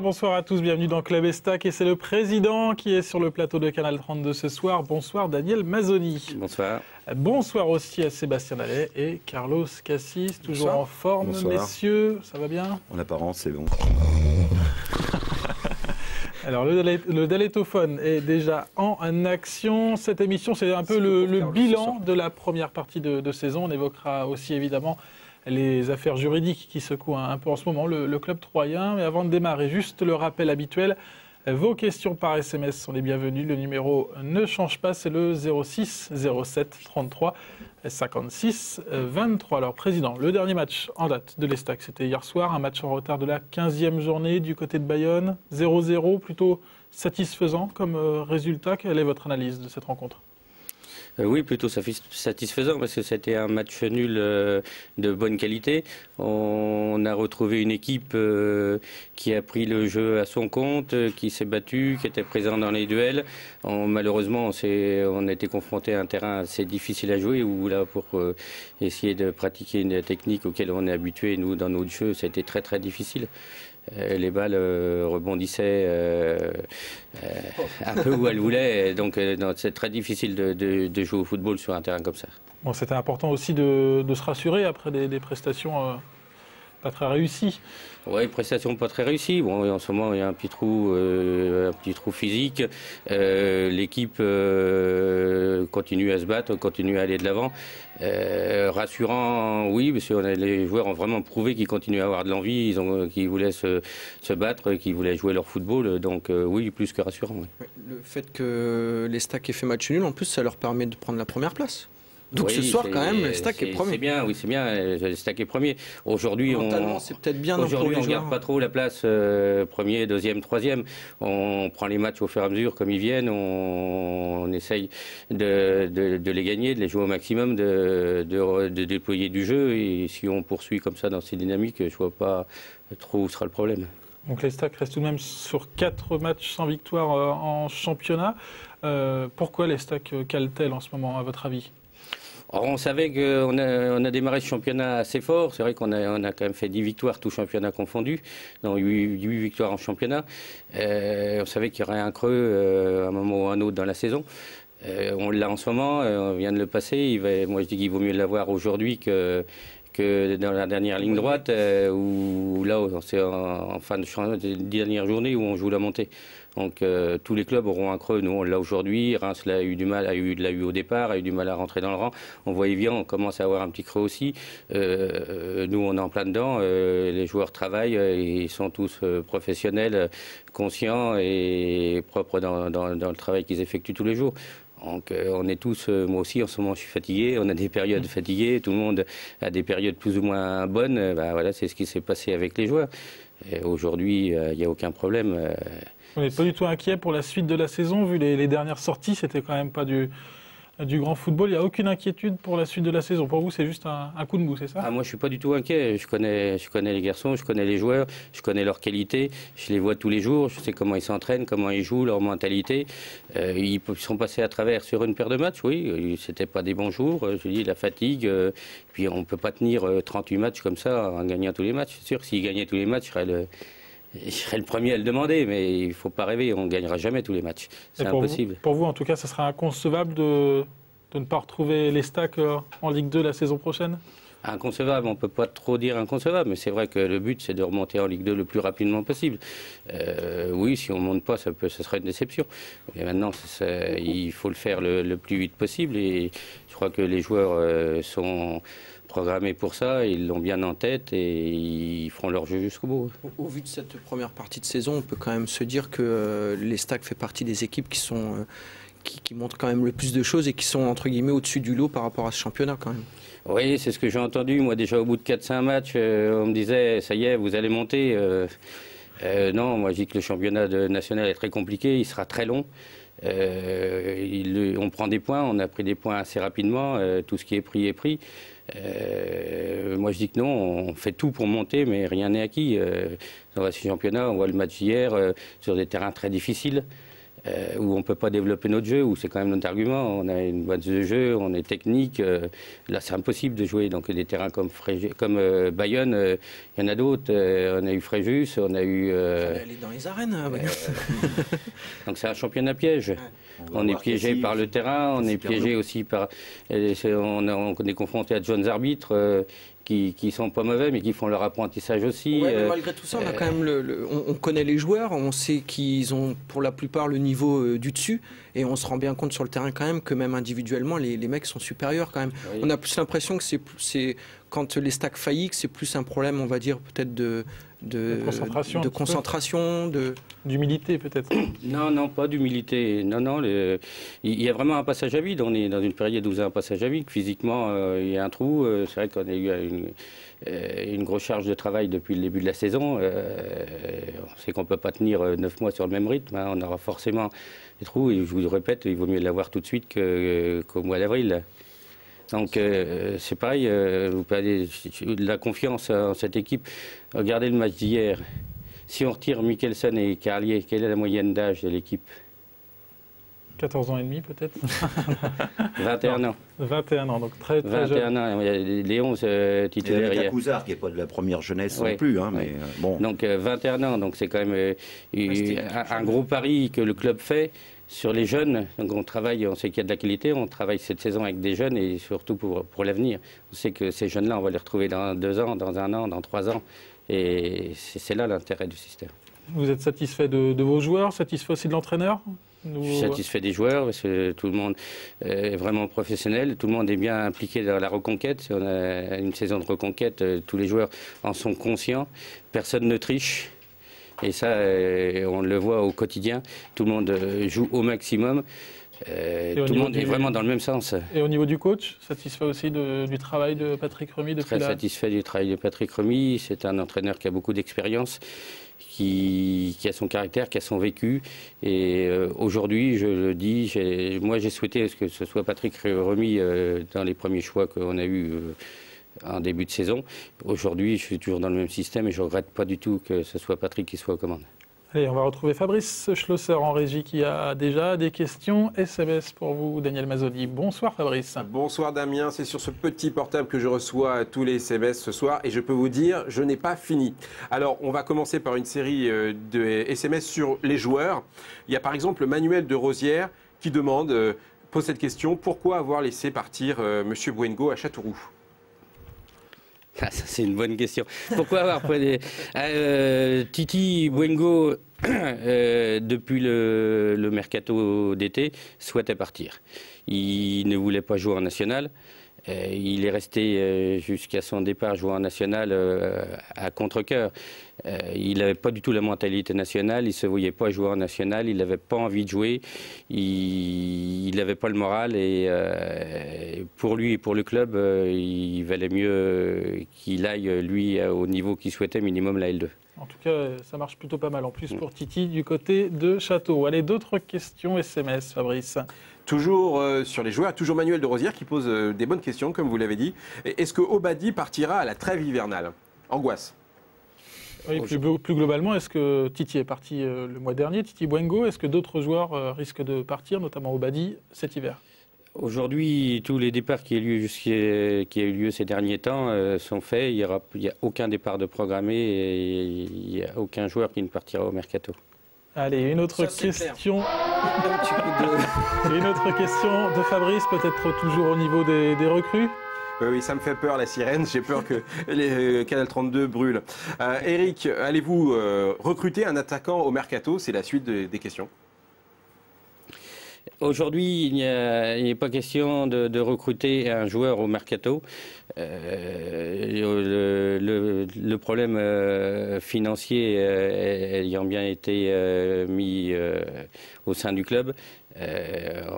Bonsoir à tous, bienvenue dans Club Estac et c'est le président qui est sur le plateau de Canal 32 ce soir. Bonsoir Daniel Mazzoni. Bonsoir. Bonsoir aussi à Sébastien Dallet et Carlos Cassis, toujours Bonsoir. en forme. Bonsoir. Messieurs, ça va bien? En apparence, c'est bon. Alors le Dallettophone est déjà en action. Cette émission, c'est un peu le bilan de la première partie de saison. On évoquera aussi évidemment les affaires juridiques qui secouent un peu en ce moment le club troyen. Mais avant de démarrer, juste le rappel habituel, vos questions par SMS sont les bienvenues. Le numéro ne change pas, c'est le 06 07 33 56 23. Alors président, le dernier match en date de l'Estac, c'était hier soir, un match en retard de la 15e journée du côté de Bayonne, 0-0, plutôt satisfaisant comme résultat. Quelle est votre analyse de cette rencontre ? Oui, plutôt satisfaisant parce que c'était un match nul de bonne qualité. On a retrouvé une équipe qui a pris le jeu à son compte, qui s'est battue, qui était présente dans les duels. Malheureusement, on a été confronté à un terrain assez difficile à jouer où là, pour essayer de pratiquer une technique auquel on est habitué, nous, dans notre jeu, ça a été très très difficile. Les balles rebondissaient un peu où elles voulaient, donc c'est très difficile de jouer au football sur un terrain comme ça. Bon, c'était important aussi de se rassurer après des prestations pas très réussies. Oui, prestation pas très réussie. Bon, en ce moment, il y a un petit trou physique. L'équipe continue à se battre, continue à aller de l'avant. Rassurant, oui, parce que les joueurs ont vraiment prouvé qu'ils continuent à avoir de l'envie, qu'ils voulaient se battre, qu'ils voulaient jouer leur football. Donc oui, plus que rassurant. Oui. Le fait que l'Estac ait fait match nul, en plus, ça leur permet de prendre la première place. Donc oui, ce soir, quand même, l'Estac est premier. C'est bien, oui, c'est bien. L'Estac est premier. Aujourd'hui, c'est peut-être bien. Aujourd'hui, on ne regarde pas trop la place premier, deuxième, troisième. On prend les matchs au fur et à mesure comme ils viennent. On essaye de les gagner, de les jouer au maximum, de déployer du jeu. Et si on poursuit comme ça dans ces dynamiques, je ne vois pas trop où sera le problème. Donc l'Estac reste tout de même sur 4 matchs sans victoire en championnat. Pourquoi l'Estac cale-t-elle en ce moment, à votre avis ? Alors, on savait qu'on a démarré ce championnat assez fort. C'est vrai qu'on a quand même fait 10 victoires, tout championnat confondu, donc 8 victoires en championnat. On savait qu'il y aurait un creux à un moment ou à un autre dans la saison. On l'a en ce moment, on vient de le passer. Moi, je dis qu'il vaut mieux l'avoir aujourd'hui que dans la dernière ligne droite, où là, c'est en fin de dernière journée où on joue la montée. Donc tous les clubs auront un creux. Nous, on l'a aujourd'hui. Reims l'a eu au départ, a eu du mal à rentrer dans le rang. On voit Evian, on commence à avoir un petit creux aussi. Nous, on est en plein dedans. Les joueurs travaillent, ils sont tous professionnels, conscients et propres dans le travail qu'ils effectuent tous les jours. Donc on est tous, moi aussi en ce moment je suis fatigué, on a des périodes fatiguées, tout le monde a des périodes plus ou moins bonnes, voilà, c'est ce qui s'est passé avec les joueurs. Aujourd'hui il n'y a aucun problème. Vous n'êtes pas du tout inquiet pour la suite de la saison, vu les dernières sorties, c'était quand même pas du grand football, il n'y a aucune inquiétude pour la suite de la saison. Pour vous, c'est juste un coup de mou, c'est ça ? Moi, je ne suis pas du tout inquiet. Je connais les garçons, je connais les joueurs, je connais leurs qualités, je les vois tous les jours, je sais comment ils s'entraînent, comment ils jouent, leur mentalité. Ils sont passés à travers sur une paire de matchs, oui, c'était pas des bons jours, je dis la fatigue, puis on ne peut pas tenir 38 matchs comme ça en gagnant tous les matchs. C'est sûr, s'ils gagnaient tous les matchs, je serais le premier à le demander, mais il ne faut pas rêver, on ne gagnera jamais tous les matchs. C'est impossible. Pour vous, en tout cas, ça sera inconcevable de ne pas retrouver l'Estac en Ligue 2 la saison prochaine ? Inconcevable, on ne peut pas trop dire inconcevable, mais c'est vrai que le but, c'est de remonter en Ligue 2 le plus rapidement possible. Oui, si on ne monte pas, ça serait une déception. Mais maintenant, il faut le faire le plus vite possible, et je crois que les joueurs sont programmés pour ça, ils l'ont bien en tête et ils feront leur jeu jusqu'au bout. Au vu de cette première partie de saison, on peut quand même se dire que l'Estac fait partie des équipes qui montrent quand même le plus de choses et qui sont entre guillemets au-dessus du lot par rapport à ce championnat quand même. Oui, c'est ce que j'ai entendu. Moi déjà au bout de 4-5 matchs, on me disait ça y est, vous allez monter. Non, moi je dis que le championnat national est très compliqué, il sera très long. On prend des points, on a pris des points assez rapidement, tout ce qui est pris est pris. Moi, je dis que non, on fait tout pour monter, mais rien n'est acquis. Dans ce championnat, on voit le match d'hier sur des terrains très difficiles. Où on ne peut pas développer notre jeu, où c'est quand même notre argument. On a une boîte de jeu, on est technique. Là, c'est impossible de jouer. Donc, des terrains comme Bayonne, il y en a d'autres. On a eu Fréjus, on a eu. Elle est dans les arènes. Donc, c'est un championnat piège. Ouais. On est piégé par le terrain, on est piégé aussi par. On est confronté à de jeunes arbitres. Qui sont pas mauvais, mais qui font leur apprentissage aussi. Ouais, malgré tout ça, on a quand même on connaît les joueurs, on sait qu'ils ont pour la plupart le niveau du dessus, et on se rend bien compte sur le terrain quand même que même individuellement, les mecs sont supérieurs quand même. Oui. On a plus l'impression que c'est quand les stacks faillissent, c'est plus un problème, on va dire, peut-être de concentration, d'humilité peut-être. Non, pas d'humilité. Non, il y a vraiment un passage à vide. On est dans une période où il y a un passage à vide. Physiquement, il y a un trou. C'est vrai qu'on a eu une grosse charge de travail depuis le début de la saison. On sait qu'on ne peut pas tenir 9 mois sur le même rythme. Hein. On aura forcément des trous. Et je vous le répète, il vaut mieux l'avoir tout de suite qu'au mois d'avril. Donc c'est pareil, vous parlez de la confiance en cette équipe. Regardez le match d'hier. Si on retire Mikkelsen et Carlier, quelle est la moyenne d'âge de l'équipe? 14 ans et demi peut-être. 21 ans. 21 ans, donc très 21 jeune. Ans, il y a les 11 titulaires. Il y a Couzard qui n'est pas de la première jeunesse non plus. Hein, mais, bon. Donc 21 ans, donc c'est quand même un gros pari que le club fait sur les jeunes. Donc on travaille, on sait qu'il y a de la qualité, on travaille cette saison avec des jeunes et surtout pour l'avenir. On sait que ces jeunes-là, on va les retrouver dans 2 ans, dans 1 an, dans 3 ans. Et c'est là l'intérêt du système. Vous êtes satisfait de vos joueurs, satisfait aussi de l'entraîneur? Je suis satisfait des joueurs parce que tout le monde est vraiment professionnel, tout le monde est bien impliqué dans la reconquête. On a une saison de reconquête, tous les joueurs en sont conscients, personne ne triche. Et ça, on le voit au quotidien, tout le monde joue au maximum. Tout le monde est vraiment dans le même sens. Et au niveau du coach, satisfait aussi du travail de Patrick Remy depuis Très satisfait du travail de Patrick Remy. C'est un entraîneur qui a beaucoup d'expérience, qui a son caractère, qui a son vécu. Et aujourd'hui, je le dis, moi j'ai souhaité que ce soit Patrick Remy dans les premiers choix qu'on a eus en début de saison. Aujourd'hui, je suis toujours dans le même système et je ne regrette pas du tout que ce soit Patrick qui soit aux commandes. Allez, on va retrouver Fabrice Schlosser en régie qui a déjà des questions SMS pour vous, Daniel Mazzoni. Bonsoir Fabrice. Bonsoir Damien, c'est sur ce petit portable que je reçois tous les SMS ce soir et je peux vous dire, je n'ai pas fini. Alors, on va commencer par une série de SMS sur les joueurs. Il y a par exemple Manuel de Rosière qui pose cette question, pourquoi avoir laissé partir Monsieur Bouengo à Châteauroux ? Ah, ça, c'est une bonne question. Pourquoi avoir pris Titi Bouengo, depuis le mercato d'été, souhaitait partir. Il ne voulait pas jouer en national. Il est resté jusqu'à son départ jouer en national à contre-cœur. Il n'avait pas du tout la mentalité nationale, il ne se voyait pas jouer en national, il n'avait pas envie de jouer, il n'avait pas le moral et pour lui et pour le club, il valait mieux qu'il aille lui au niveau qu'il souhaitait, minimum la L2. En tout cas, ça marche plutôt pas mal en plus pour Titi du côté de Château. Allez, d'autres questions SMS, Fabrice? Toujours sur les joueurs, toujours Manuel de Rosière qui pose des bonnes questions, comme vous l'avez dit. Est-ce que Obadi partira à la trêve hivernale? Angoisse. Oui, plus globalement, est-ce que Titi est parti le mois dernier, Titi Bouengo? Est-ce que d'autres joueurs risquent de partir, notamment Obadi, cet hiver? Aujourd'hui, tous les départs qui ont eu lieu ces derniers temps sont faits. Il n'y a aucun départ de programmé et il n'y a aucun joueur qui ne partira au mercato. Allez, une autre question. Une autre question de Fabrice, peut-être toujours au niveau des recrues. Oui, ça me fait peur la sirène, j'ai peur que les Canal 32 brûlent. Eric, allez-vous recruter un attaquant au mercato? C'est la suite des questions. Aujourd'hui, il n'y a pas question de recruter un joueur au mercato. Le problème financier ayant bien été mis au sein du club,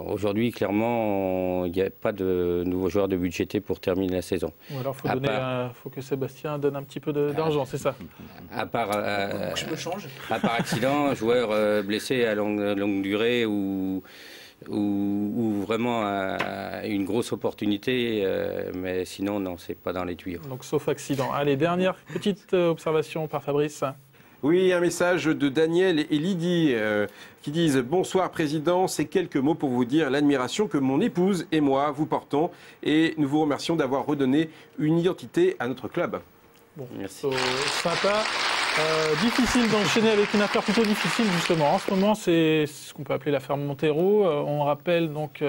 Aujourd'hui, clairement, il n'y a pas de nouveaux joueurs de budgétés pour terminer la saison. Ou alors faut que Sébastien donne un petit peu d'argent, c'est ça? À part, Je me change. à part accident, joueur blessé à longue durée ou vraiment une grosse opportunité, mais sinon, non, c'est pas dans les tuyaux. Donc sauf accident. Allez, dernière petite observation par Fabrice. Oui, un message de Daniel et Lydie qui disent « Bonsoir Président, ces quelques mots pour vous dire l'admiration que mon épouse et moi vous portons et nous vous remercions d'avoir redonné une identité à notre club. » Bon, Merci. Sympa. Difficile d'enchaîner avec une affaire plutôt difficile justement. En ce moment, c'est ce qu'on peut appeler l'affaire Montero. On rappelle donc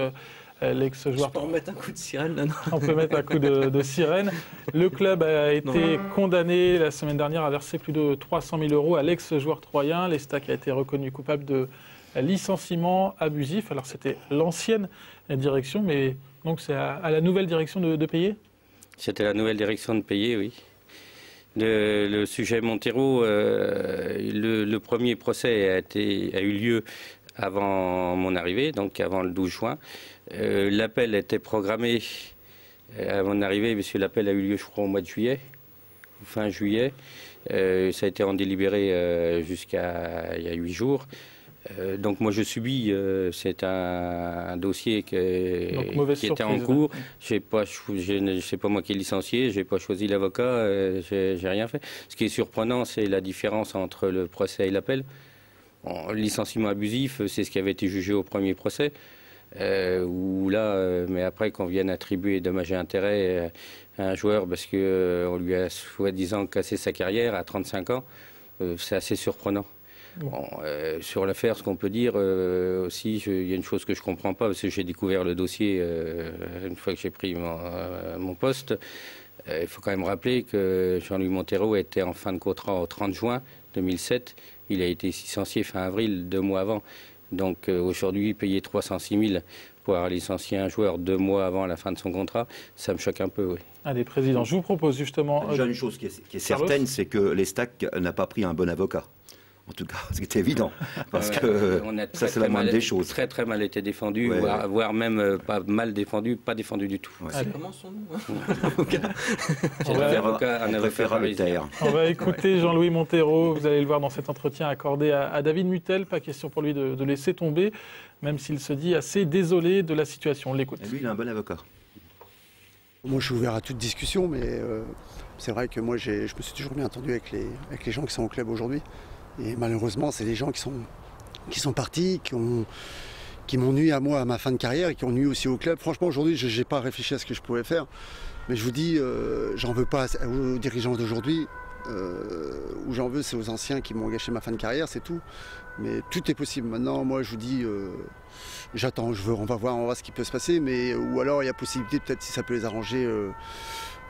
l'ex-joueur. Je peux remettre un coup de sirène là, non? On peut mettre un coup de sirène. Le club a été condamné la semaine dernière à verser plus de 300 000 € à l'ex-joueur troyen. L'Estac a été reconnu coupable de licenciement abusif. Alors c'était l'ancienne direction, mais donc c'est à la nouvelle direction de payer? C'était la nouvelle direction de payer, oui. Le sujet Montero, le premier procès a eu lieu avant mon arrivée, donc avant le 12 juin. L'appel était programmé à mon arrivée, parce que l'appel a eu lieu, je crois, au mois de juillet, fin juillet. Ça a été en délibéré jusqu'à il y a 8 jours. Donc moi je subis, c'est un dossier qui était en cours. C'est pas moi qui ai licencié, j'ai pas choisi l'avocat, j'ai rien fait. Ce qui est surprenant, c'est la différence entre le procès et l'appel. Le licenciement abusif, c'est ce qui avait été jugé au premier procès. Où là, mais après qu'on vienne attribuer dommages et intérêts à un joueur parce qu'on lui a soi-disant cassé sa carrière à 35 ans, c'est assez surprenant. Bon, sur l'affaire, ce qu'on peut dire aussi, il y a une chose que je ne comprends pas, parce que j'ai découvert le dossier une fois que j'ai pris mon poste. Il faut quand même rappeler que Jean-Louis Montero était en fin de contrat au 30 juin 2007. Il a été licencié fin avril, 2 mois avant. Donc aujourd'hui, payer 306 000 pour avoir licencié un joueur 2 mois avant la fin de son contrat, ça me choque un peu, oui. Allez, Président, je vous propose justement... Déjà, une chose qui est certaine, c'est que l'Estac n'a pas pris un bon avocat. En tout cas, ce qui est évident, parce que ça c'est la moindre des choses. Très très mal été défendu, voire même pas mal défendu, pas défendu du tout. Ouais. Comment son nom? Un avocat parisien. On va écouter Jean-Louis Montero, vous allez le voir dans cet entretien accordé à David Mutel, pas question pour lui de laisser tomber, même s'il se dit assez désolé de la situation. On l'écoute. Lui, il a un bon avocat. Moi, je suis ouvert à toute discussion, mais c'est vrai que moi, je me suis toujours bien entendu avec les gens qui sont au club aujourd'hui. Et malheureusement, c'est des gens qui sont partis, qui m'ont nui à moi, à ma fin de carrière, et qui ont nui aussi au club. Franchement, aujourd'hui, je n'ai pas réfléchi à ce que je pouvais faire. Mais je vous dis, j'en veux pas aux dirigeants d'aujourd'hui. Où j'en veux, c'est aux anciens qui m'ont gâché ma fin de carrière, c'est tout. Mais tout est possible. Maintenant, moi, je vous dis, j'attends, on va voir ce qui peut se passer. Mais, ou alors, il y a possibilité, peut-être, si ça peut les arranger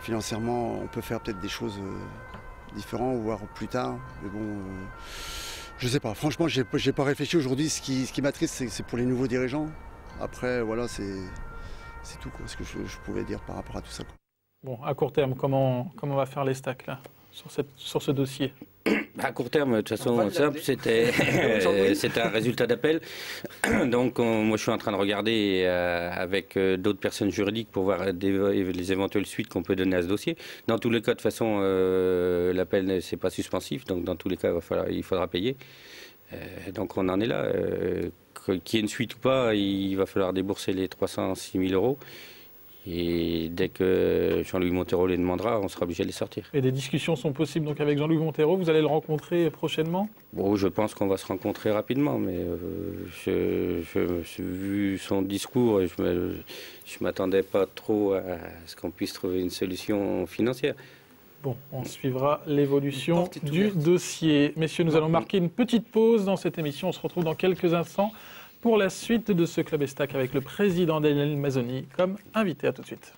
financièrement, on peut faire peut-être des choses... différents, voire plus tard. Mais bon, je sais pas. Franchement, j'ai pas réfléchi aujourd'hui. Ce qui m'attriste, c'est pour les nouveaux dirigeants. Après, voilà, c'est tout quoi, ce que je pouvais dire par rapport à tout ça. Quoi. Bon, à court terme, comment va faire l'Estac là sur ce dossier? À court terme, de toute façon, simple, c'était un résultat d'appel. Donc, moi, je suis en train de regarder avec d'autres personnes juridiques pour voir les éventuelles suites qu'on peut donner à ce dossier. Dans tous les cas, de toute façon, l'appel, c'est pas suspensif. Donc, dans tous les cas, il faudra payer. Donc, on en est là. Qu'il y ait une suite ou pas, il va falloir débourser les 306 000 €. Et dès que Jean-Louis Montero les demandera, on sera obligé de les sortir. Et des discussions sont possibles donc avec Jean-Louis Montero. Vous allez le rencontrer prochainement? Bon, je pense qu'on va se rencontrer rapidement, mais vu son discours, je ne m'attendais pas trop à ce qu'on puisse trouver une solution financière. Bon, on suivra l'évolution du dossier. Messieurs, nous allons marquer une petite pause dans cette émission. On se retrouve dans quelques instants pour la suite de ce Club Estac avec le président Daniel Mazzoni comme invité. À tout de suite.